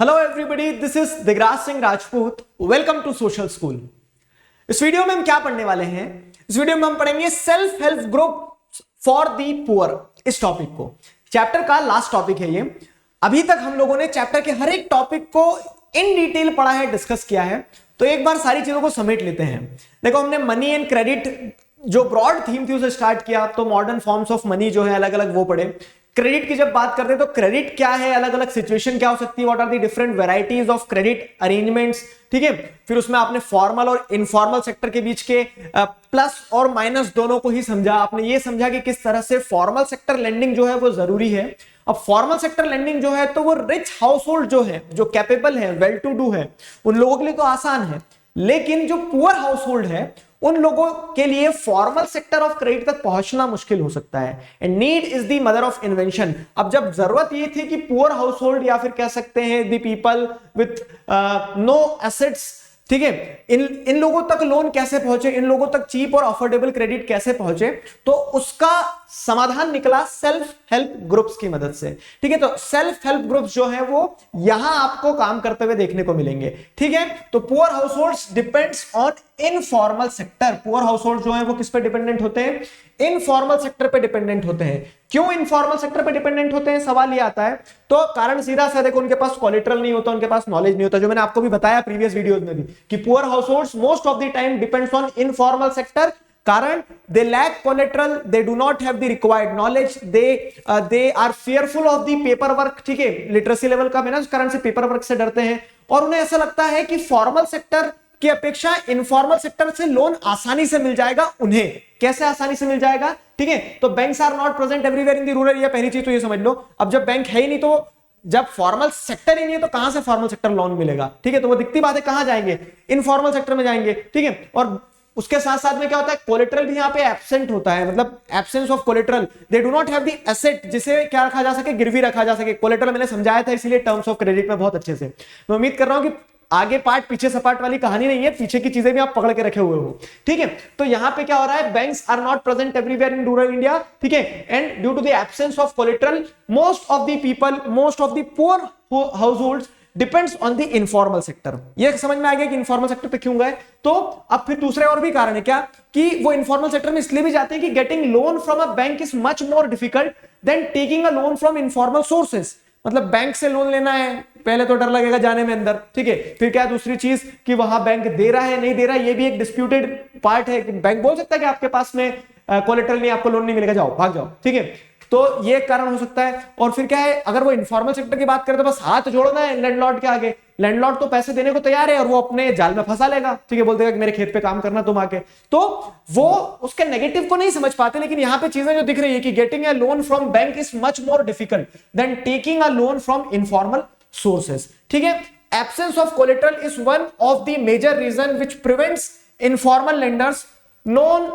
Hello everybody, this is Digraj Singh Rajput. Welcome to social school. इस video में हम क्या पढ़ने वाले हैं? इस वीडियो में हम पढ़ेंगे self help group for the poor. इस टॉपिक को चैप्टर का लास्ट टॉपिक है ये। अभी तक हम लोगों ने चैप्टर के हर एक टॉपिक को इन डिटेल पढ़ा है, डिस्कस किया है, तो एक बार सारी चीजों को समेट लेते हैं। देखो, हमने मनी एंड क्रेडिट जो ब्रॉड थीम थी उसे स्टार्ट किया, तो मॉडर्न फॉर्म्स ऑफ मनी जो है अलग अलग वो पढ़े। क्रेडिट की जब बात करते हैं तो क्रेडिट क्या है, अलग अलग सिचुएशन क्या हो सकती है, what are the different varieties of credit arrangements, ठीक है। फिर उसमें आपने फॉर्मल और इनफॉर्मल सेक्टर के बीच के प्लस और माइनस दोनों को ही समझा। आपने ये समझा कि किस तरह से फॉर्मल सेक्टर लेंडिंग जो है वो जरूरी है। अब फॉर्मल सेक्टर लेंडिंग जो है तो वो रिच हाउस होल्ड जो है, जो कैपेबल है, वेल टू डू है, उन लोगों के लिए तो आसान है। लेकिन जो पुअर हाउस होल्ड है उन लोगों के लिए फॉर्मल सेक्टर ऑफ क्रेडिट तक पहुंचना मुश्किल हो सकता है। And need is the mother of invention. अब जब जरूरत ये थी कि पुअर हाउस होल्ड या फिर कह सकते हैं the people with no assets, ठीक है, इन लोगों तक लोन कैसे पहुंचे, इन लोगों तक चीप और अफोर्डेबल क्रेडिट कैसे पहुंचे, तो उसका समाधान निकला सेल्फ हेल्प ग्रुप्स की मदद से। ठीक है, तो सेल्फ हेल्प ग्रुप्स जो है वो यहां आपको काम करते हुए देखने को मिलेंगे। ठीक है, तो poor households depends on informal sector. Poor house hold जो है वो किस पे डिपेंडेंट होते हैं? इनफॉर्मल सेक्टर पे डिपेंडेंट होते हैं। क्यों इनफॉर्मल सेक्टर पे डिपेंडेंट होते हैं, सवाल ये आता है। तो कारण सीधा सा देखो, उनके पास कोलेटरल नहीं होता, उनके पास नॉलेज नहीं होता, जो मैंने आपको भी बताया प्रीवियस वीडियोस में भी कि poor households most of the time depends on informal sector. कारण they lack collateral, they do not have the required knowledge, they are fearful of the paperwork. ठीक है, लिटरेसी लेवल का है ना, उस कारण से पेपर वर्क से डरते हैं और उन्हें ऐसा लगता है कि फॉर्मल सेक्टर की अपेक्षा इनफॉर्मल सेक्टर से लोन आसानी से मिल जाएगा। उन्हें कैसे आसानी से मिल जाएगा? ठीक है, तो banks are not present everywhere in the rural area. पहली चीज तो ये समझ लो। अब जब बैंक है ही नहीं, तो जब फॉर्मल सेक्टर ही नहीं है तो कहां से फॉर्मल सेक्टर लोन मिलेगा? ठीक है, तो वो दिखती बात है, कहां जाएंगे? इनफॉर्मल सेक्टर में जाएंगे। ठीक है, और उसके साथ साथ में क्या होता है, कोलेटरल भी यहां पे एब्सेंट होता है, मतलब absence of collateral. They do not have the asset जिसे क्या रखा जा सके, गिरवी रखा जा सके। कोलेटरल मैंने समझाया था इसीलिए टर्म्स ऑफ क्रेडिट में बहुत अच्छे से। मैं उम्मीद कर रहा हूं कि आगे पार्ट पीछे सपाट वाली कहानी नहीं है, पीछे की चीजें भी आप पकड़ के रखे हुए हो। ठीक है, तो यहां पे क्या हो रहा है, banks are not present everywhere in rural India. ठीक है, and due to the absence of collateral most of the people, most of the poor households depends on the informal sector. ये समझ में आ गया कि इनफॉर्मल सेक्टर पे क्यों गए। तो अब फिर दूसरे और भी कारण है क्या, कि वो इनफॉर्मल सेक्टर में इसलिए भी जाते हैं कि getting loan from a bank is much more difficult than taking a loan from informal sources. मतलब बैंक से लोन लेना है, पहले तो डर लगेगा जाने में अंदर। ठीक है, फिर क्या दूसरी चीज कि वहां बैंक दे रहा है नहीं दे रहा है, ये भी एक डिस्प्यूटेड पार्ट है कि बैंक बोल सकता है कि आपके पास में कोलेटरल नहीं, आपको लोन नहीं मिलेगा, जाओ भाग जाओ। ठीक है, तो ये कारण हो सकता है। और फिर क्या है, अगर वो इनफॉर्मल सेक्टर की बात करें तो बस हाथ जोड़ना है लैंडलॉर्ड के आगे। लैंडलॉर्ड तो पैसे देने को तैयार है और वो अपने जाल में फंसा लेगा। ठीक है, बोल देगा कि मेरे खेत पे काम करना तुम आके। तो वो उसके नेगेटिव को नहीं समझ पाते। लेकिन यहां पे चीजें जो दिख रही है कि getting a loan from bank is much more difficult than taking a loan from informal sources. ठीक है, absence of collateral is one of the major reason which prevents informal lenders known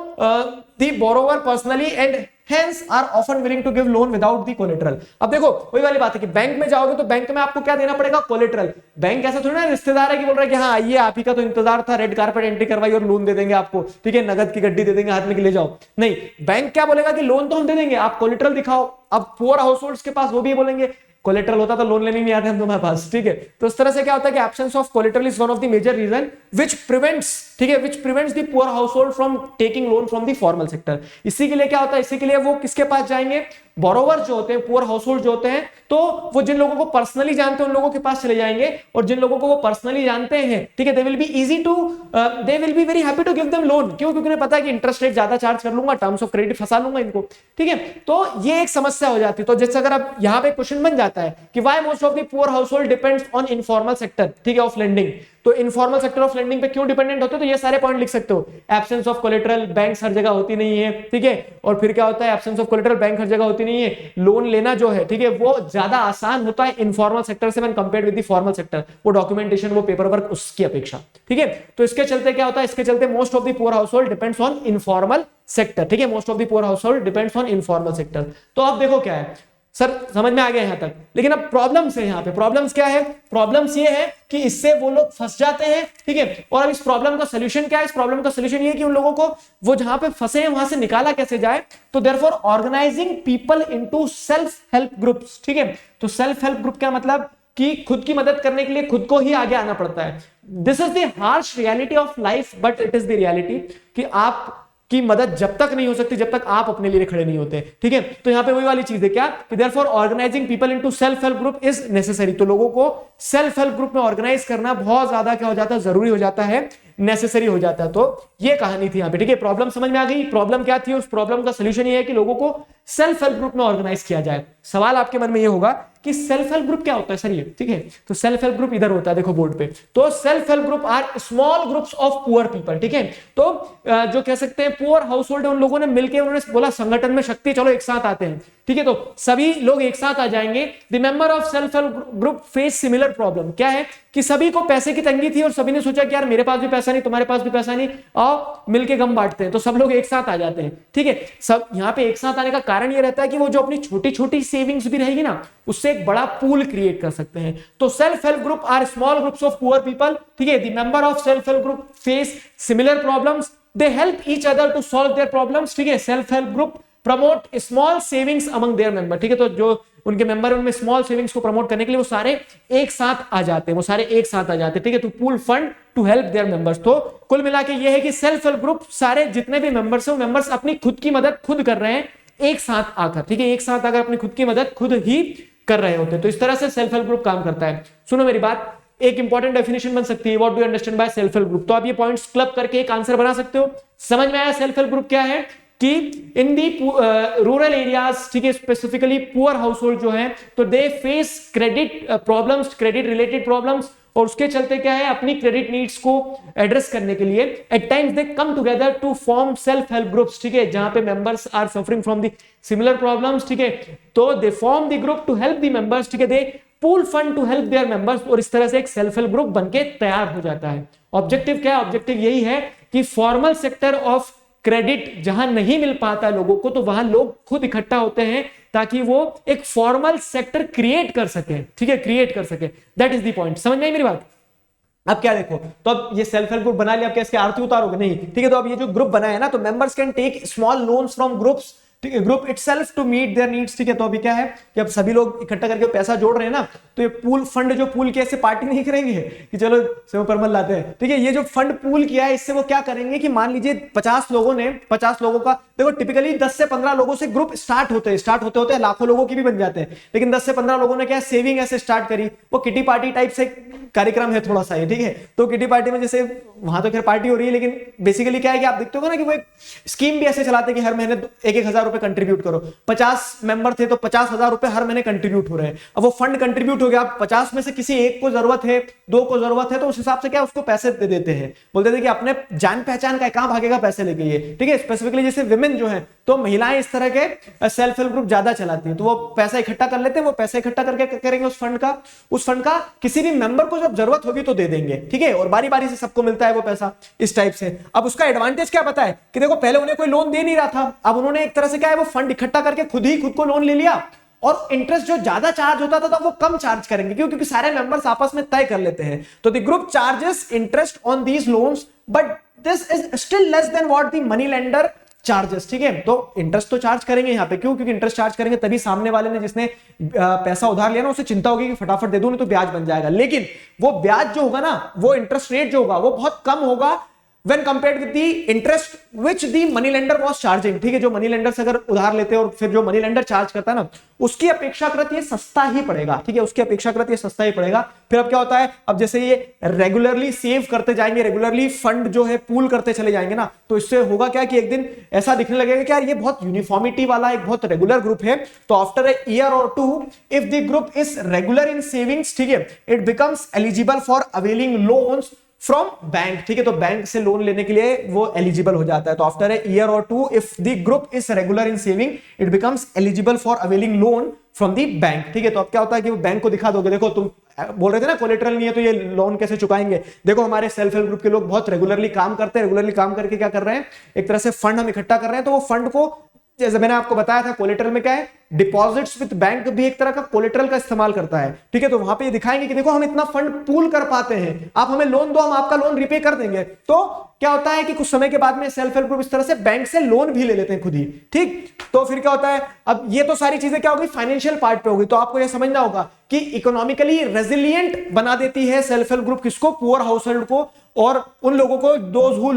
the borrower personally and hence are often willing to give loan without the collateral। अब देखो वही वाली बात है कि bank में जाओगे तो बैंक में आपको क्या देना पड़ेगा, कोलेटरल। बैंक ऐसा थोड़ी ना रिश्तेदार है कि बोल रहा है कि हाँ आइए आप ही का तो इंतजार था, रेड कारपेट एंट्री करवाइए और लोन दे देंगे आपको। ठीक है, नगद की गड्डी दे देंगे हाथ में कि ले जाओ। नहीं, बैंक क्या बोलेगा कि लोन तो हम दे देंगे, आप कोलेटरल दिखाओ। अब पुअर हाउस होल्ड्स के पास वो भी बोलेंगे कोलेटरल होता तो लोन लेने नहीं आते हम तुम्हारे पास। ठीक है, तो इस तरह से क्या होता है कि absence of collateral is one of the major reason which prevents, ठीक है, which prevents the poor households from taking loan from the formal sector. इसी के लिए क्या होता है, इसी के लिए वो किसके पास जाएंगे, बोरोवर जो होते हैं, पुअर हाउस होल्ड जो होते हैं, तो वो जिन लोगों को पर्सनली जानते हैं उन लोगों के पास चले जाएंगे। और जिन लोगों को वो पर्सनली जानते हैं, ठीक है, they will be easy to, they will be very happy to give them loan. क्यों? क्योंकि उन्हें पता है कि इंटरेस्ट रेट ज्यादा चार्ज कर लूंगा, टर्म्स ऑफ क्रेडिट फंसा लूंगा इनको। ठीक है, तो ये एक समस्या हो जाती है। तो जैसे अगर अब यहां पे क्वेश्चन बन जाता है कि why most of the poor house hold depends on informal sector, ठीक है, ऑफ लेंडिंग। तो इनफॉर्मल सेक्टर ऑफ लेंडिंग पे क्यों डिपेंडेंट होते हो, तो ये सारे पॉइंट लिख सकते हो। एब्सेंस ऑफ कोलेटरल, बैंक हर जगह होती नहीं है। ठीक है, और फिर क्या होता है, एब्सेंस ऑफ कोलेटरल, बैंक हर जगह होती नहीं है। लोन लेना जो है, ठीक है, वो ज्यादा आसान होता है इनफॉर्मल सेक्टर से when compared with the formal sector. वो डॉक्यूमेंटेशन, वो पेपर वर्क उसकी अपेक्षा। ठीक है, तो इसके चलते क्या होता है, इसके चलते most of the poor house hold depends on informal sector. ठीक है, most of the poor house hold depends on informal sector. तो अब देखो क्या है सर, समझ में आ गया यहां तक। लेकिन अब प्रॉब्लम्स है, यहां पे प्रॉब्लम्स क्या है, प्रॉब्लम्स ये है कि इससे वो लोग फंस जाते हैं। ठीक है, और अब इस प्रॉब्लम का सॉल्यूशन क्या है, इस प्रॉब्लम का सॉल्यूशन ये है कि उन लोगों को वो जहां पे फंसे हैं वहां से निकाला कैसे जाए। तो therefore organising people into self help groups. ठीक है, तो सेल्फ हेल्प ग्रुप क्या मतलब, कि खुद की मदद करने के लिए खुद को ही आगे आना पड़ता है। This is the harsh reality of life, but it is the reality कि आप की मदद जब तक नहीं हो सकती जब तक आप अपने लिए खड़े नहीं होते। ठीक है, तो यहां पे वही वाली चीज है क्या कि therefore organising people into self help group is necessary. तो लोगों को सेल्फ हेल्प ग्रुप में ऑर्गेनाइज करना बहुत ज्यादा क्या हो जाता है, जरूरी हो जाता है, नेसेसरी हो जाता है। तो ये कहानी थी यहां पे। ठीक है, प्रॉब्लम समझ में आ गई। प्रॉब्लम क्या थी, उस प्रॉब्लम का सोल्यूशन ये है कि लोगों को सेल्फ हेल्प ग्रुप में ऑर्गेनाइज किया जाए। सवाल आपके मन में ये होगा कि सेल्फ हेल्प ग्रुप क्या होता है सर ये। ठीक है, तो सेल्फ हेल्प ग्रुप इधर होता है, देखो बोर्ड पे। तो self help group are small groups of poor people. ठीक है, तो जो कह सकते हैं पुअर हाउस होल्ड, उन लोगों ने मिलकर उन्होंने बोला संगठन में शक्ति, चलो एक साथ आते हैं। ठीक है, तो सभी लोग एक साथ आ जाएंगे। The member of self help group face similar problem. क्या है कि सभी को पैसे की तंगी थी और सभी ने सोचा कि यार मेरे पास भी पैसा नहीं, तुम्हारे पास भी पैसा नहीं, आओ मिलके गम बांटते हैं। तो सब लोग एक साथ आ जाते हैं। ठीक है, सब यहां पे एक साथ आने का कारण ये रहता है कि वो जो अपनी छोटी छोटी सेविंग्स भी रहेगी ना, उससे एक बड़ा पूल क्रिएट कर सकते हैं। तो self help group are small groups of poor people. ठीक है, the member of self help group face similar problems, they help each other to solve their problems. ठीक है, self help group promote small savings among their member. ठीक है, तो जो उनके member उनमें स्मॉल सेविंग्स को प्रमोट करने के लिए वो सारे एक साथ आ जाते हैं, वो सारे एक साथ आ जाते हैं। ठीक है, तो pool fund to help their members. तो कुल मिला के ये है कि सेल्फ हेल्प ग्रुप सारे जितने भी मेंबर्स हैं वो मेंबर्स अपनी खुद की मदद खुद कर रहे हैं एक साथ आकर। ठीक है, एक साथ आकर अपनी खुद की मदद खुद ही कर रहे होते हैं। तो इस तरह से सेल्फ हेल्प ग्रुप काम करता है। सुनो मेरी बात, एक इंपॉर्टेंट डेफिनेशन बन सकती है, what do you understand by self help group. तो आप ये पॉइंट्स क्लब करके एक आंसर बना सकते हो। समझ में आया सेल्फ हेल्प ग्रुप क्या है कि इन दी रूरल एरियाज, ठीक है, स्पेसिफिकली पुअर हाउस होल्ड जो है, तो they face credit problems, credit related problems, और उसके चलते क्या है अपनी क्रेडिट नीड्स को एड्रेस करने के लिए at times they come together to form self help groups. ठीक है, जहां पे members are suffering from the similar problems. ठीक है, तो they form the group to help the members. ठीक है, they pool fund to help their members, और इस तरह से एक सेल्फ हेल्प ग्रुप बनके तैयार हो जाता है। ऑब्जेक्टिव क्या है, ऑब्जेक्टिव यही है कि फॉर्मल सेक्टर ऑफ क्रेडिट जहां नहीं मिल पाता लोगों को, तो वहां लोग खुद इकट्ठा होते हैं ताकि वो एक फॉर्मल सेक्टर क्रिएट कर सके। ठीक है, क्रिएट कर सके, दैट इज द पॉइंट। समझ में आई मेरी बात। अब क्या देखो, तो अब ये सेल्फ हेल्प ग्रुप बना लिया, अब क्या इसके आरती उतारोगे नहीं। ठीक है, तो अब ये जो ग्रुप बना है ना, तो members can take small loans from groups, ठीक है, group itself to meet their needs. ठीक है, तो अभी क्या है कि अब सभी लोग इकट्ठा करके पैसा जोड़ रहे हैं ना, तो ये पूल फंड जो पूल किया, इससे पार्टी नहीं करेंगे कि चलो सेव परमल लाते हैं। ठीक है, ये जो फंड पूल किया है, इससे वो क्या करेंगे कि मान लीजिए 50 लोगों ने, 50 लोगों का, देखो टिपिकली 10 से 15 लोगों से ग्रुप स्टार्ट होते होते लाखों लोगों की भी बन जाते हैं, लेकिन 10 से 15 लोगों ने क्या सेविंग ऐसे स्टार्ट करी, वो किटी पार्टी टाइप से कार्यक्रम है थोड़ा सा ये। ठीक है, तो किटी पार्टी में जैसे वहां तो खैर पार्टी हो रही है, लेकिन बेसिकली क्या है कि आप देखते हो ना कि वो एक स्कीम भी ऐसे चलाते हैं कि हर महीने 1-1 हजार रुपए कंट्रीब्यूट करो। 50 मेंबर थे तो 50,000 रुपए हर महीने कंट्रीब्यूट हो रहे हैं। अब वो फंड कंट्रीब्यूट हो गया, 50 में से किसी एक को जरूरत है, 2 को जरूरत है, तो उस हिसाब से क्या उसको पैसे दे देते हैं, बोलते थे कि अपने जान पहचान का कहां भागेगा पैसे लेके ये। ठीक है, स्पेसिफिकली जैसे विमेन जो है, तो महिलाएं इस तरह के सेल्फ हेल्प ग्रुप ज्यादा चलाती हैं, तो वो पैसा इकट्ठा कर लेते हैं। वो पैसा इकट्ठा करके करेंगे उस फंड का किसी भी मेंबर को जब जरूरत होगी तो दे देंगे। ठीक है, और बारी बारी से सबको मिलता है वो पैसा इस टाइप से। अब उसका एडवांटेज क्या पता है कि देखो पहले उन्हें कोई लोन दे नहीं रहा था, अब उन्होंने एक तरह से क्या है वो फंड इकट्ठा करके खुद को लोन ले लिया, और इंटरेस्ट जो ज्यादा चार्ज होता था तो वो कम चार्ज करेंगे, क्योंकि सारे मेंबर्स आपस में तय कर लेते हैं। तो the group charges interest on these loans, but this is still less than what the money lender charges. ठीक है, तो इंटरेस्ट तो चार्ज करेंगे यहाँ पे, क्यों, क्योंकि इंटरेस्ट चार्ज करेंगे तभी सामने वाले ने जिसने पैसा उधार लिया ना, उसे चिंता होगी कि फटाफट दे दूं नहीं तो ब्याज बन जाएगा। लेकिन वो ब्याज जो होगा ना, वो इंटरेस्ट रेट जो होगा वो बहुत कम होगा when compared with the interest which the money lender was charging। ठीक है, जो मनी लेंडर से अगर उधार लेते हैं और फिर जो मनी लेंडर चार्ज करता है ना, उसकी अपेक्षाकृत ये सस्ता ही पड़ेगा। ठीक है, उसकी अपेक्षाकृत ये सस्ता ही पड़ेगा। फिर अब क्या होता है, अब जैसे ये रेगुलरली सेव करते जाएंगे, रेगुलरली फंड जो है पूल करते चले जाएंगे ना, तो इससे होगा क्या कि एक दिन ऐसा दिखने लगेगा कि यार ये बहुत यूनिफॉर्मिटी वाला एक बहुत रेगुलर ग्रुप है। तो आफ्टर ए ईयर और 2 if the group is regular in savings, ठीक है, it becomes eligible for availing loans from bank. ठीक है, तो बैंक से लोन लेने के लिए वो एलिजिबल हो जाता है। तो आफ्टर ए ईयर और 2 if the group is regular in saving, it becomes eligible for availing loan from the bank. ठीक है, तो अब क्या होता है कि वो बैंक को दिखा दोगे, देखो तुम बोल रहे थे ना कोलेटरल नहीं है तो ये लोन कैसे चुकाएंगे, देखो हमारे सेल्फ हेल्प ग्रुप के लोग बहुत रेगुलरली काम करते हैं, रेगुलरली काम करके क्या कर रहे हैं, एक तरह से फंड हम इकट्ठा कर रहे हैं, तो वो फंड को जैसे मैंने आपको बताया था कोलेटरल में क्या है, डिपॉजिट्स विद बैंक भी एक तरह का कोलेटरल का इस्तेमाल करता है, ठीक है। तो वहां पे ये दिखाएंगे कि देखो हम इतना फंड पूल कर पाते हैं, आप हमें लोन दो, हम आपका लोन रिपे कर देंगे। तो क्या होता है कि कुछ समय के बाद में सेल्फ हेल्प ग्रुप इस तरह से बैंक से लोन भी ले लेते हैं खुद ही, ठीक। तो फिर क्या होता है, अब ये तो सारी चीजें क्या होगी, फाइनेंशियल पार्ट पे होगी। तो आपको यह समझना होगा कि इकोनॉमिकली रेजिलिएंट बना देती है सेल्फ हेल्प ग्रुप किसको, पुअर हाउस होल्ड को, और उन लोगों को दोज हु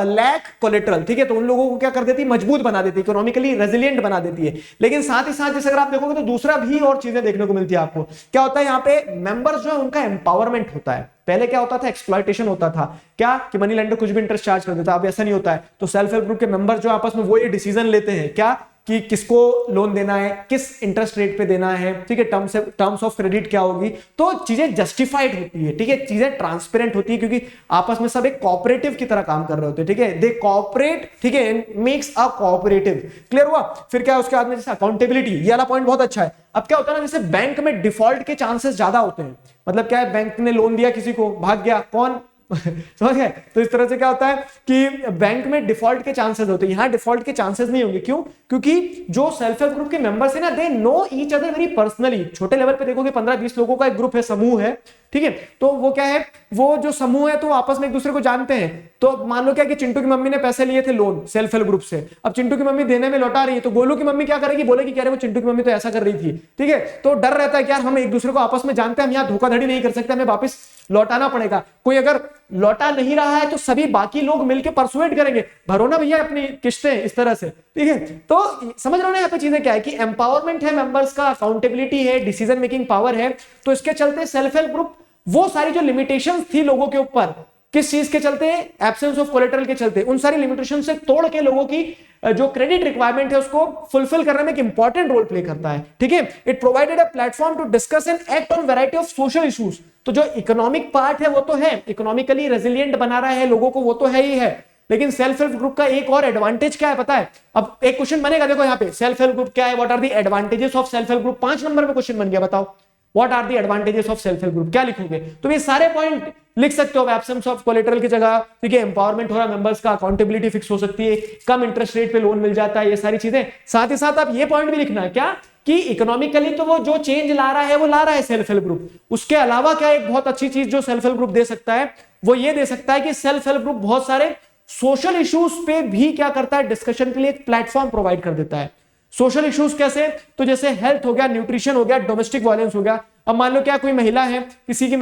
लैक कोलेटरल, ठीक है। तो उन लोगों को क्या कर देती है, मजबूत बना देती है, इकोनॉमिकली रेजिलिएंट बना देती है। लेकिन साथ ही साथ जैसे अगर आप देखोगे तो दूसरा भी और चीजें देखने को मिलती है आपको। क्या होता है यहाँ पे, मेंबर्स जो है उनका एम्पावरमेंट होता है। पहले क्या होता था, एक्सप्लॉयटेशन होता था, क्या कि मनी लेंडर कुछ भी इंटरेस्ट चार्ज कर देता, अब ऐसा नहीं होता है। तो सेल्फ हेल्प ग्रुप के मेंबर जो आपस में वो ये डिसीजन लेते हैं क्या कि किसको लोन देना है, किस इंटरेस्ट रेट पे देना है, ठीक है, टर्म्स ऑफ क्रेडिट क्या होगी। तो चीजें जस्टिफाइड होती है, ठीक है, चीजें ट्रांसपेरेंट होती है, क्योंकि आपस में सब एक कोऑपरेटिव की तरह काम कर रहे होते हैं, ठीक है। दे कोऑपरेट, ठीक है, मेक्स अ कोऑपरेटिव। क्लियर हुआ। फिर क्या है उसके बाद में, जैसे अकाउंटेबिलिटी, ये वाला पॉइंट बहुत अच्छा है। अब क्या होता है ना, जैसे बैंक में डिफॉल्ट के चांसेस ज्यादा होते हैं, मतलब क्या है, बैंक ने लोन दिया किसी को, भाग गया कौन समझ गए। तो इस तरह से क्या होता है कि बैंक में डिफॉल्ट के चांसेस होते हैं, यहां डिफॉल्ट के चांसेस नहीं होंगे। क्यों? क्योंकि जो सेल्फ हेल्प ग्रुप के मेंबर्स है ना, they know each other very personally. छोटे लेवल पे देखोगे 15-20 लोगों का एक ग्रुप है, समूह है, ठीक है। तो वो क्या है, वो जो समूह है तो आपस में एक दूसरे को जानते हैं। तो मान लो क्या कि चिंटू की मम्मी ने पैसे लिए थे लोन सेल्फ हेल्प ग्रुप से, अब चिंटू की मम्मी देने में लौटा रही है, तो गोलू की मम्मी क्या करेगी, बोलेगी क्या रे वो चिंटू की मम्मी तो ऐसा कर रही थी, ठीक है। तो डर रहता है कि यार हम एक दूसरे को आपस में जानते हैं, हम यहाँ धोखाधड़ी नहीं कर सकते, हमें वापस लौटाना पड़ेगा। कोई अगर लौटा नहीं रहा है तो सभी बाकी लोग मिलकर परसुएट करेंगे, भरो ना भैया अपनी किस्तें, इस तरह से, ठीक है। तो समझ रहे हो ना यहाँ पे चीजें क्या है कि एम्पावरमेंट है मेंबर्स का, अकाउंटेबिलिटी है, डिसीजन मेकिंग पावर है। तो इसके चलते सेल्फ हेल्प ग्रुप वो सारी जो लिमिटेशंस थी लोगों के ऊपर, किस चीज के चलते, एब्सेंस ऑफ कोलेटरल के चलते, उन सारी लिमिटेशन से तोड़ के लोगों की जो क्रेडिट रिक्वायरमेंट है उसको फुलफिल करने में एक इंपॉर्टेंट रोल प्ले करता है, ठीक है। It provided a platform to discuss and act on variety of social issues. तो जो इकोनॉमिक पार्ट है वो तो है, इकोनॉमिकली रेजिलिएंट बना रहा है लोगों को, वो तो है ही है। लेकिन सेल्फ हेल्प ग्रुप का एक और एडवांटेज क्या है पता है? अब एक क्वेश्चन बनेगा, देखो यहाँ पे सेल्फ हेल्प ग्रुप क्या है, what are the advantages of self help group, 5 number में क्वेश्चन बन गया, बताओ what are the advantages of self help group, क्या लिखोगे? तो ये सारे पॉइंट लिख सकते हो, एब्सेंस ऑफ कोलेटरल की जगह, ठीक है, एम्पावरमेंट हो रहा मेंबर्स का, अकाउंटेबिलिटी फिक्स हो सकती है, कम इंटरेस्ट रेट पे लोन मिल जाता है, ये सारी चीजें। साथ ही साथ आप ये पॉइंट भी लिखना है क्या कि इकोनॉमिकली तो वो जो चेंज ला रहा है वो ला रहा है सेल्फ हेल्प ग्रुप। उसके अलावा क्या एक बहुत अच्छी चीज जो सेल्फ हेल्प ग्रुप दे सकता है वो ये दे सकता है कि सेल्फ हेल्प ग्रुप बहुत सारे सोशल इश्यूज पे भी क्या करता है, डिस्कशन के लिए एक प्लेटफॉर्म प्रोवाइड कर देता है। सोशल इश्यूज कैसे? तो जैसे हेल्थ हो गया, न्यूट्रिशन हो गया, डोमेस्टिक वायलेंस हो गया। अब मान लो क्या कोई महिला है, किसी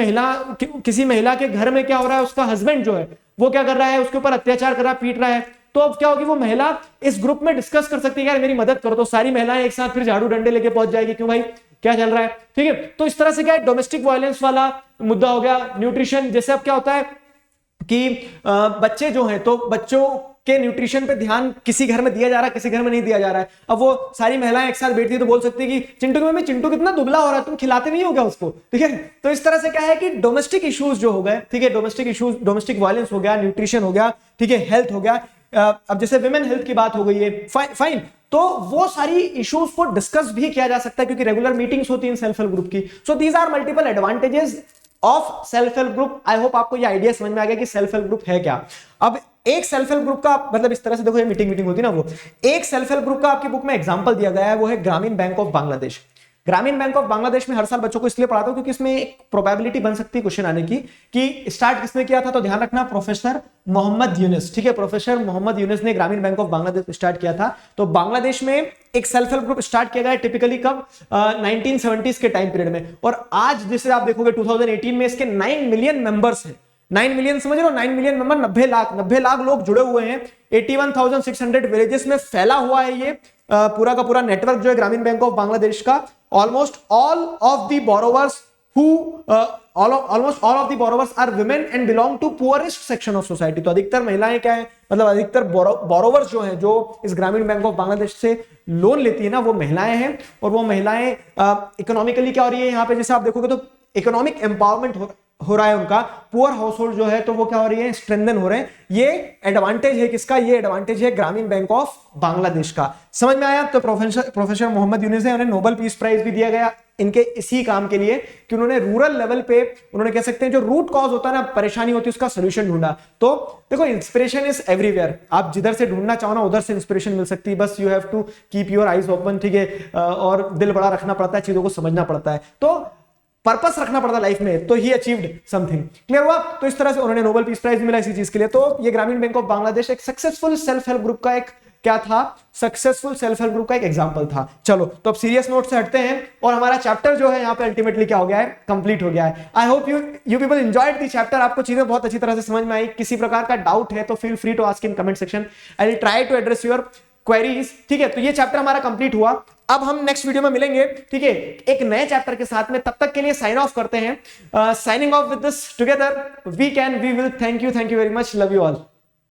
महिला के घर में क्या हो रहा है, उसका हस्बैंड जो है वो क्या कर रहा है, उसके ऊपर अत्याचार कर रहा है, पीट रहा है। तो अब क्या होगी, वो महिला इस ग्रुप में डिस्कस कर सकती है, यार मेरी मदद करो। तो सारी महिलाएं एक साथ फिर झाड़ू डंडे लेके पहुंच जाएगी, क्यों भाई क्या चल रहा है, ठीक है। तो इस तरह से क्या है, डोमेस्टिक वायलेंस वाला मुद्दा हो गया। न्यूट्रिशन, जैसे अब क्या होता है कि बच्चे जो हैं तो बच्चों के न्यूट्रिशन पे ध्यान किसी घर में दिया जा रहा है, किसी घर में नहीं दिया जा रहा है। अब वो सारी महिलाएं एक साथ बैठती है तो बोल सकती है कि चिंटू की मम्मी चिंटू कितना दुबला हो रहा है, तुम खिलाते नहीं हो क्या उसको, ठीक है। तो इस तरह से क्या है कि डोमेस्टिक इश्यूज जो हो गए, ठीक है, डोमेस्टिक इश्यूज, डोमेस्टिक वायलेंस हो गया, न्यूट्रिशन हो गया, ठीक है, हेल्थ हो गया। अब जैसे विमेन हेल्थ की बात हो गई है, फाइन, तो वो सारी इश्यूज को डिस्कस भी किया जा सकता है क्योंकि रेगुलर मीटिंग्स होती हैं सेल्फ हेल्प ग्रुप की। So these are multiple advantages of self help group. I hope आपको ये आइडिया समझ में आ गया कि सेल्फ हेल्प ग्रुप है क्या। अब एक सेल्फ हेल्प ग्रुप का मतलब इस तरह से देखो, ये मीटिंग होती है ना, वो एक सेल्फ हेल्प ग्रुप का आपकी बुक में एग्जांपल दिया गया है, वो है ग्रामीण बैंक ऑफ बांग्लादेश। ग्रामीण बैंक ऑफ बांग्लादेश में हर साल बच्चों को इसलिए पढ़ाता हूं क्योंकि इसमें एक प्रोबेबिलिटी बन सकती है क्वेश्चन आने की कि स्टार्ट किसने किया था। तो ध्यान रखना, प्रोफेसर मोहम्मद यूनुस, ठीक है, प्रोफेसर मोहम्मद यूनुस ने ग्रामीण बैंक ऑफ बांग्लादेश स्टार्ट किया था। तो बांग्लादेश में एक सेल्फ हेल्प ग्रुप स्टार्ट किया गया टिपिकली कब, 1970s के टाइम पीरियड में। और आज जैसे आप देखोगे 2018 में इसके 9 मिलियन मेंबर्स हैं। 9 मिलियन समझ रहे हो, 9 मिलियन मेंबर, 90 लाख लोग जुड़े हुए हैं। 81,600 विलेजेस में फैला हुआ है ये पूरा का पूरा नेटवर्क जो है ग्रामीण बैंक ऑफ बांग्लादेश का। Almost all of the borrowers are women and belong to poorest section of society. तो अधिकतर महिलाएं क्या है, मतलब अधिकतर बोरोवर्स जो हैं जो इस ग्रामीण बैंक ऑफ बांग्लादेश से लोन लेती है ना, वो महिलाएं हैं। और वो महिलाएं इकोनॉमिकली क्या हो रही है यहाँ पे, जैसे आप देखोगे तो इकोनॉमिक एम्पावरमेंट हो रहा है उनका, पुअर हाउस होल्ड जो है तो वो क्या हो रही है, स्ट्रेंथन हो रहे हैं। ये एडवांटेज है किसका, ये एडवांटेज है ग्रामीण बैंक ऑफ बांग्लादेश का। समझ में आया? तो प्रोफेसर मोहम्मद यूनुस है, उन्हें नोबेल पीस प्राइज भी दिया गया इनके इसी काम के लिए कि उन्होंने रूरल लेवल पे, उन्होंने कह सकते हैं जो रूट कॉज होता है ना, परेशानी होती है, उसका सोल्यूशन ढूंढा। तो देखो इंस्पिरेशन इज एवरीवेयर, आप जिधर से ढूंढना चाहो ना उधर से इंस्पिरेशन मिल सकती है, बस you have to keep your eyes open, ठीक है, और दिल बड़ा रखना पड़ता है, चीजों को समझना पड़ता है, तो पर्पस रखना पड़ता लाइफ में, तो ही अचीव्ड समथिंग। क्लियर हुआ? तो इस तरह से उन्होंने नोबेल पीस प्राइज मिला इसी चीज के लिए। तो ये ग्रामीण बैंक ऑफ बांग्लादेश एक सक्सेसफुल सेल्फ हेल्प ग्रुप का एक क्या था, सक्सेसफुल सेल्फ हेल्प ग्रुप का एक एग्जांपल था। चलो तो अब सीरियस नोट से हटते हैं और हमारा चैप्टर जो है यहाँ पे अल्टीमेटली क्या हो गया है, कंप्लीट हो गया है। I hope you people enjoyed the chapter, आपको चीजें बहुत अच्छी तरह से समझ में आई। किसी प्रकार का डाउट है तो feel free to ask in comment section, I will try to address your queries. ठीक है, तो ये चैप्टर हमारा कंप्लीट हुआ। अब हम नेक्स्ट वीडियो में मिलेंगे, ठीक है, एक नए चैप्टर के साथ में। तब तक के लिए साइन ऑफ करते हैं, signing off with this together we can we will. Thank you very much, love you all.